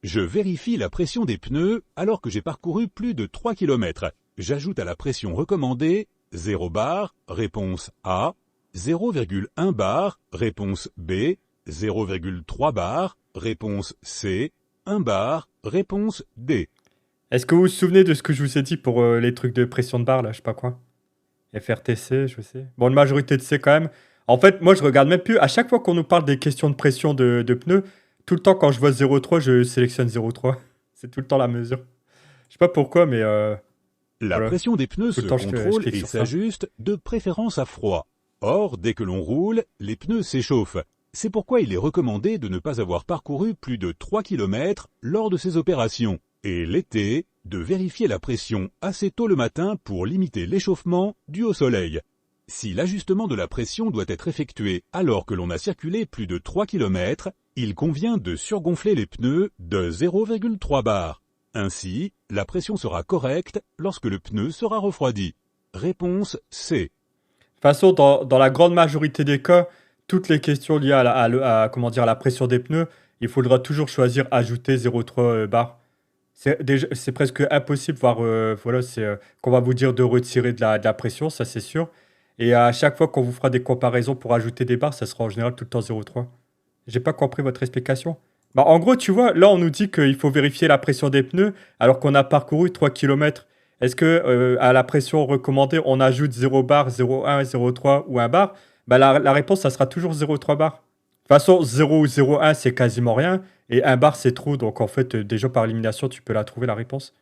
Je vérifie la pression des pneus alors que j'ai parcouru plus de 3 km. J'ajoute à la pression recommandée 0 bar, réponse A, 0,1 bar, réponse B, 0,3 bar, réponse C, 1 bar, réponse D. Est-ce que vous vous souvenez de ce que je vous ai dit pour les trucs de pression de barre, là, je sais pas quoi? FRTC, je sais. Bon, une majorité de C quand même. En fait, moi, je regarde même plus. À chaque fois qu'on nous parle des questions de pression de pneus, tout le temps, quand je vois 0,3, je sélectionne 0,3. C'est tout le temps la mesure. Je sais pas pourquoi, mais La voilà. pression des pneus Tout le se temps, je contrôle clique et sur ça. s'ajuste de préférence à froid. Or, dès que l'on roule, les pneus s'échauffent. C'est pourquoi il est recommandé de ne pas avoir parcouru plus de 3 km lors de ces opérations. Et l'été, de vérifier la pression assez tôt le matin pour limiter l'échauffement dû au soleil. Si l'ajustement de la pression doit être effectué alors que l'on a circulé plus de 3 km, il convient de surgonfler les pneus de 0,3 bar. Ainsi, la pression sera correcte lorsque le pneu sera refroidi. Réponse C. De toute façon, dans la grande majorité des cas, toutes les questions liées comment dire, à la pression des pneus, il faudra toujours choisir ajouter 0,3 bar. C'est presque impossible, voire voilà, c'est qu'on va vous dire de retirer de la pression, ça c'est sûr. Et à chaque fois qu'on vous fera des comparaisons pour ajouter des barres, ça sera en général tout le temps 0,3. J'ai pas compris votre explication. Bah, en gros, tu vois, là on nous dit qu'il faut vérifier la pression des pneus alors qu'on a parcouru 3 km. Est-ce que à la pression recommandée, on ajoute 0 bar, 0,1, 0,3 ou 1 bar? Bah, la réponse, ça sera toujours 0,3 bar. De toute façon, 0 ou 0,1, c'est quasiment rien. Et 1 bar, c'est trop. Donc en fait, déjà par élimination, tu peux la trouver la réponse.